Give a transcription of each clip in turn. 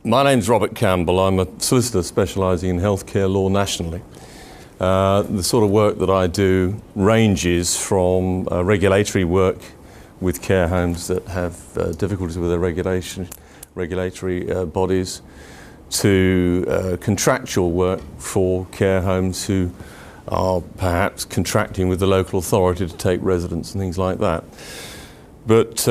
My name's Robert Campbell. I'm a solicitor specialising in healthcare law nationally. The sort of work that I do ranges from regulatory work with care homes that have difficulties with their regulatory bodies to contractual work for care homes who are perhaps contracting with the local authority to take residents and things like that. But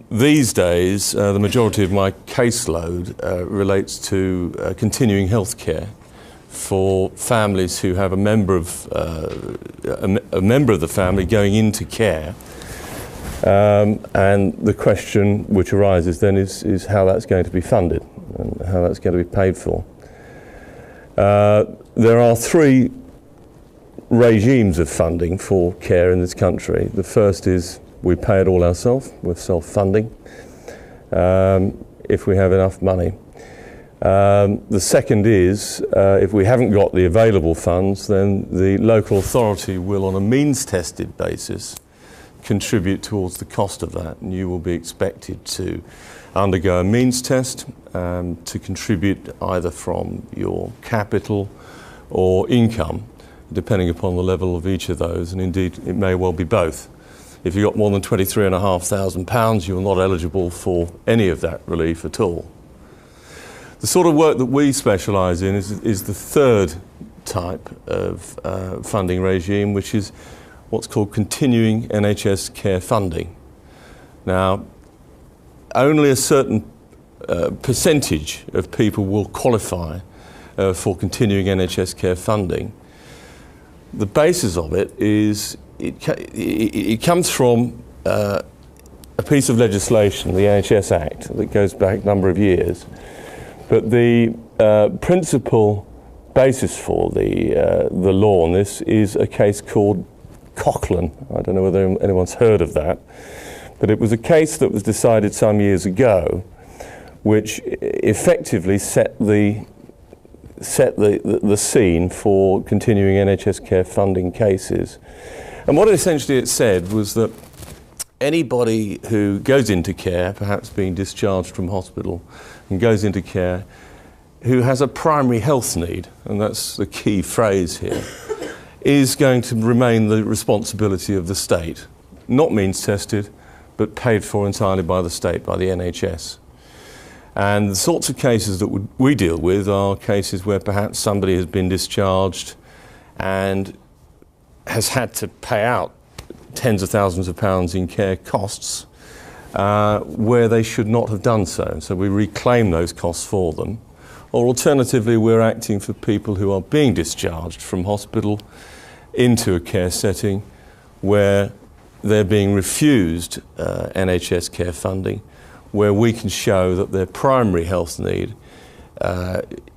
these days, the majority of my caseload relates to continuing health care for families who have a member of the family going into care. And the question which arises then is how that's going to be funded and how that's going to be paid for. There are three regimes of funding for care in this country. The first is we pay it all ourselves, we're self-funding, if we have enough money. The second is, if we haven't got the available funds, then the local authority will, on a means-tested basis, contribute towards the cost of that, and you will be expected to undergo a means test to contribute either from your capital or income, depending upon the level of each of those, and indeed it may well be both. If you've got more than £23,500, you're not eligible for any of that relief at all. The sort of work that we specialise in is the third type of funding regime, which is what's called continuing NHS care funding. Now, only a certain percentage of people will qualify for continuing NHS care funding. The basis of it is it comes from a piece of legislation, the H&H Act, that goes back a number of years. But the principal basis for the law on this is a case called Cochrane. I don't know whether anyone's heard of that, but it was a case that was decided some years ago, which effectively set the scene for continuing NHS care funding cases. And what essentially it said was that anybody who goes into care, perhaps being discharged from hospital, and goes into care, who has a primary health need, and that's the key phrase here, is going to remain the responsibility of the state. Not means tested, but paid for entirely by the state, by the NHS. And the sorts of cases that we deal with are cases where perhaps somebody has been discharged and has had to pay out tens of thousands of pounds in care costs where they should not have done so. So we reclaim those costs for them. Or alternatively, we're acting for people who are being discharged from hospital into a care setting where they're being refused NHS care funding, where we can show that their primary health need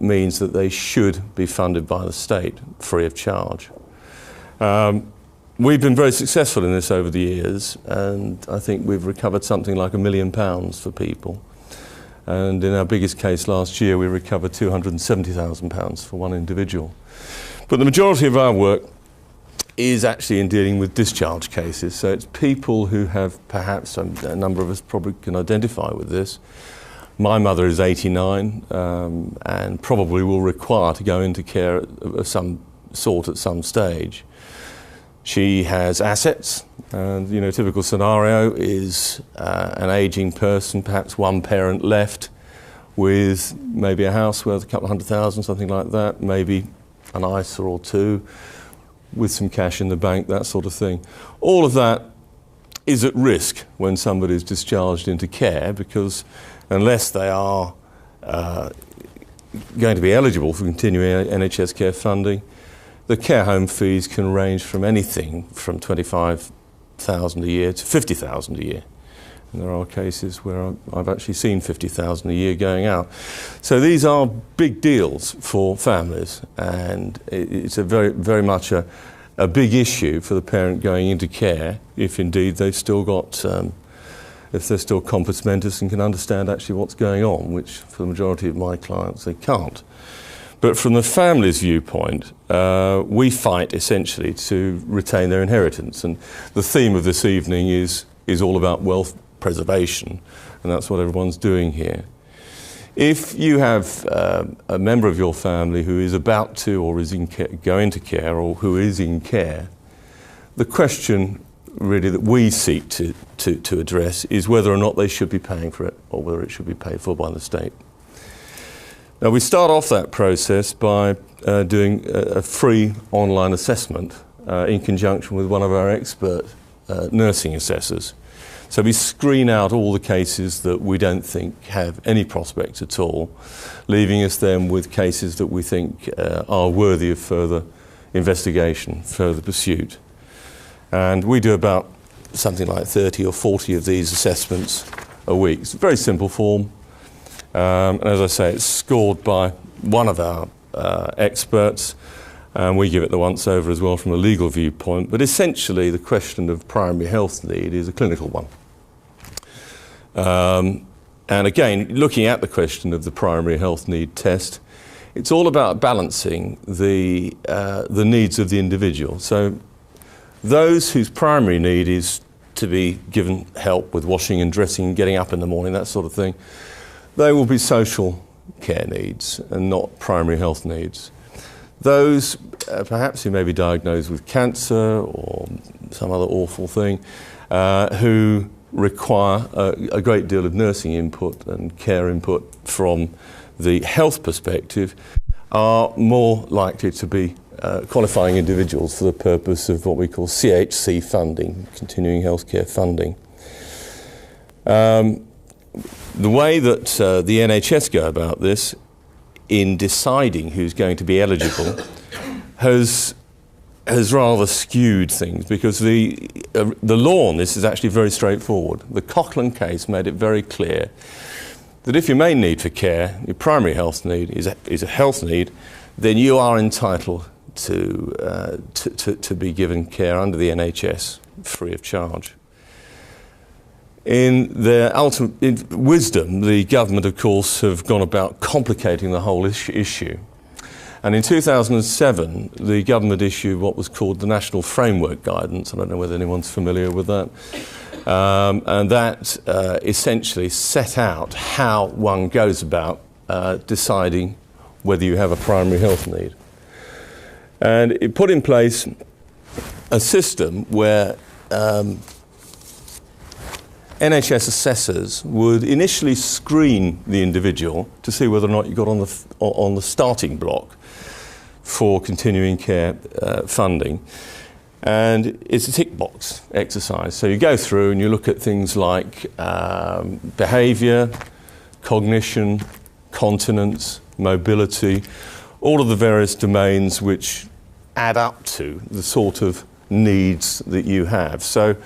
means that they should be funded by the state free of charge. We've been very successful in this over the years, and I think we've recovered something like £1 million for people. And in our biggest case last year, we recovered £270,000 for one individual. But the majority of our work is actually in dealing with discharge cases. So it's people who have perhaps, a number of us probably can identify with this. My mother is 89 and probably will require to go into care of some sort at some stage. She has assets, and typical scenario is an ageing person, perhaps one parent left, with maybe a house worth a couple of £100,000, something like that, maybe an ISA or two, with some cash in the bank, that sort of thing. All of that is at risk when somebody is discharged into care, because unless they are going to be eligible for continuing NHS care funding, the care home fees can range from anything from £25,000 a year to £50,000 a year. And there are cases where I've actually seen £50,000 a year going out. So these are big deals for families, and it's a very much a big issue for the parent going into care, if indeed they've still got, if they're still compos mentis and can understand actually what's going on, which for the majority of my clients they can't. But from the family's viewpoint, we fight essentially to retain their inheritance. And the theme of this evening is all about wealth preservation, and that's what everyone's doing here. If you have a member of your family who is about to or is going to care or who is in care, the question really that we seek to address is whether or not they should be paying for it or whether it should be paid for by the state. Now, we start off that process by doing a free online assessment in conjunction with one of our expert nursing assessors. So we screen out all the cases that we don't think have any prospects at all, leaving us then with cases that we think are worthy of further investigation, further pursuit. And we do about something like 30 or 40 of these assessments a week. It's a very simple form. And as I say, it's scored by one of our experts, and we give it the once over as well from a legal viewpoint. But essentially, the question of primary health need is a clinical one. And again, looking at the question of the primary health need test, it's all about balancing the needs of the individual. So those whose primary need is to be given help with washing and dressing, getting up in the morning, that sort of thing, they will be social care needs and not primary health needs. Those perhaps who may be diagnosed with cancer or some other awful thing, who require a great deal of nursing input and care input from the health perspective, are more likely to be qualifying individuals for the purpose of what we call CHC funding, continuing healthcare funding. The way that the NHS go about this in deciding who's going to be eligible has rather skewed things, because the law on this is actually very straightforward. The Cochran case made it very clear that if your main need for care, your primary health need is a health need, then you are entitled to be given care under the NHS free of charge. In their ultimate wisdom, the government, of course, have gone about complicating the whole issue. And in 2007, the government issued what was called the National Framework Guidance. I don't know whether anyone's familiar with that. And that essentially set out how one goes about deciding whether you have a primary health need. And it put in place a system where NHS assessors would initially screen the individual to see whether or not you got on the starting block for continuing care funding. And it's a tick box exercise. So you go through and you look at things like behaviour, cognition, continence, mobility, all of the various domains which add up to the sort of needs that you have. So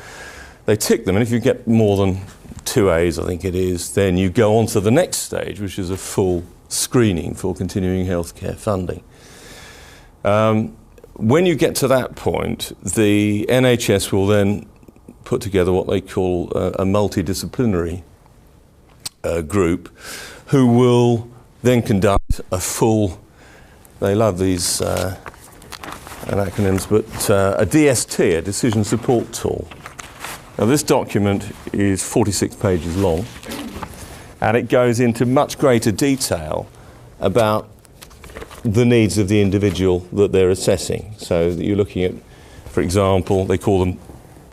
they tick them, and if you get more than 2 A's, I think it is, then you go on to the next stage, which is a full screening for continuing healthcare funding. When you get to that point, the NHS will then put together what they call a multidisciplinary group, who will then conduct a full, they love these acronyms, but a DST, a decision support tool. Now, this document is 46 pages long, and it goes into much greater detail about the needs of the individual that they're assessing. So that you're looking at, for example, they call them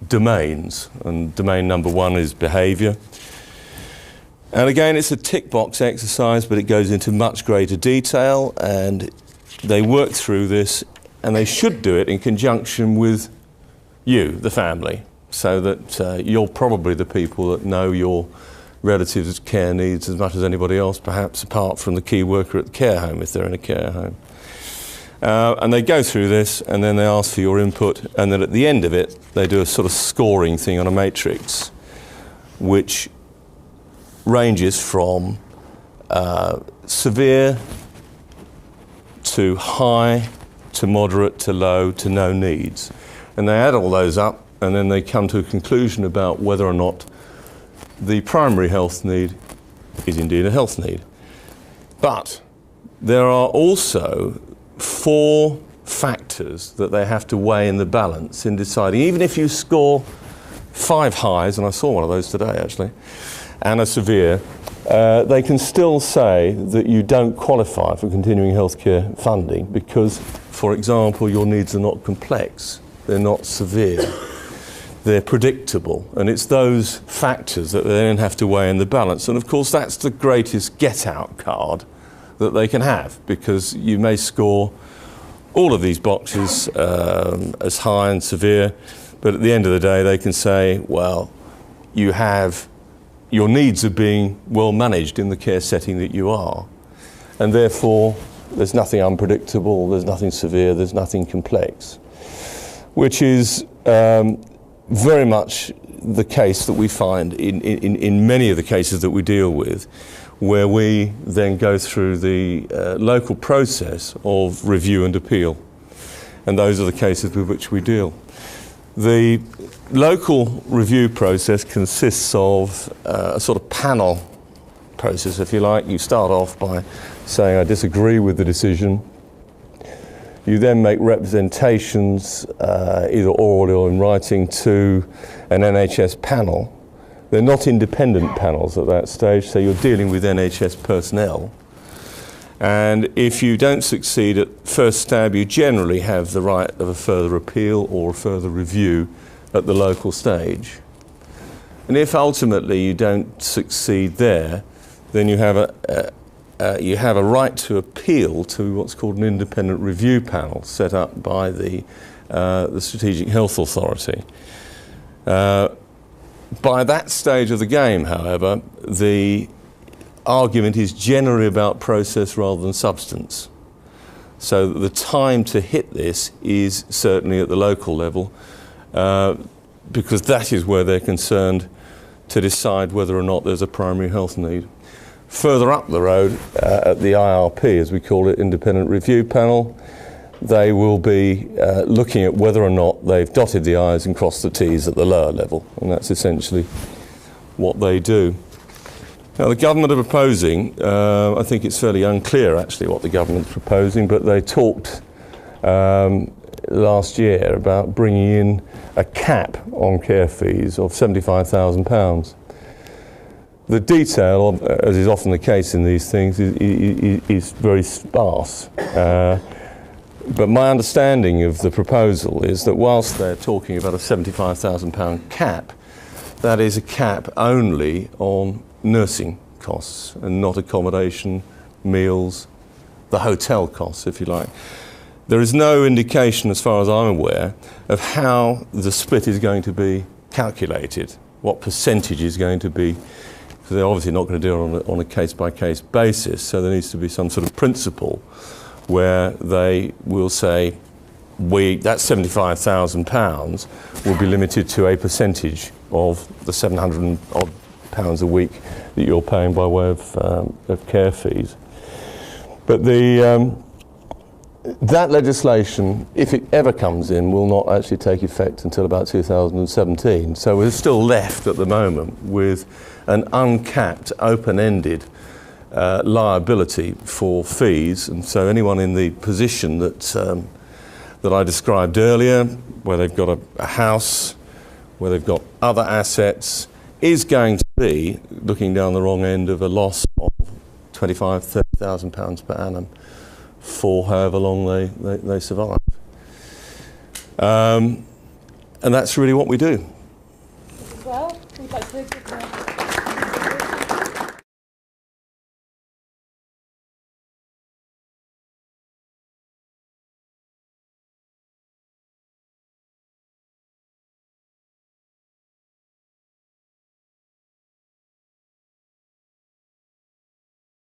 domains, and domain number 1 is behaviour. And again, it's a tick box exercise, but it goes into much greater detail, and they work through this, and they should do it in conjunction with you, the family, so that you're probably the people that know your relatives' care needs as much as anybody else, perhaps apart from the key worker at the care home, if they're in a care home. And they go through this, and then they ask for your input, and then at the end of it, they do a sort of scoring thing on a matrix, which ranges from severe to high to moderate to low to no needs. And they add all those up, and then they come to a conclusion about whether or not the primary health need is indeed a health need. But there are also 4 factors that they have to weigh in the balance in deciding, even if you score 5 highs, and I saw one of those today actually, and a severe, they can still say that you don't qualify for continuing healthcare funding because, for example, your needs are not complex, they're not severe, they're predictable, and it's those factors that they then have to weigh in the balance. And of course that's the greatest get-out card that they can have, because you may score all of these boxes as high and severe, but at the end of the day they can say, well, your needs are being well managed in the care setting that you are, and therefore there's nothing unpredictable, there's nothing severe, there's nothing complex, which is very much the case that we find in many of the cases that we deal with, where we then go through the local process of review and appeal, and those are the cases with which we deal. The local review process consists of a sort of panel process, if you like. You start off by saying, I disagree with the decision. You then make representations, either orally or in writing, to an NHS panel. They're not independent panels at that stage, so you're dealing with NHS personnel. And if you don't succeed at first stab, you generally have the right of a further appeal or a further review at the local stage. And if ultimately you don't succeed there, then you have a right to appeal to what's called an independent review panel set up by the Strategic Health Authority. By that stage of the game, however, the argument is generally about process rather than substance. So the time to hit this is certainly at the local level, because that is where they're concerned to decide whether or not there's a primary health need. Further up the road, at the IRP, as we call it, Independent Review Panel, they will be looking at whether or not they've dotted the I's and crossed the T's at the lower level, and that's essentially what they do. Now, the government are proposing, I think it's fairly unclear actually what the government's proposing, but they talked last year about bringing in a cap on care fees of £75,000. The detail, as is often the case in these things, is very sparse. But my understanding of the proposal is that whilst they're talking about a £75,000 cap, that is a cap only on nursing costs and not accommodation, meals, the hotel costs, if you like. There is no indication, as far as I'm aware, of how the split is going to be calculated, what percentage is going to be, because they're obviously not going to do it on a case-by-case basis, so there needs to be some sort of principle where they will say, that £75,000 will be limited to a percentage of the £700 odd a week that you're paying by way of care fees. But that legislation, if it ever comes in, will not actually take effect until about 2017. So we're still left at the moment with an uncapped, open-ended liability for fees. And so anyone in the position that I described earlier, where they've got a house, where they've got other assets, is going to be looking down the wrong end of a loss of £25,000, £30,000 per annum for however long they survive. And that's really what we do.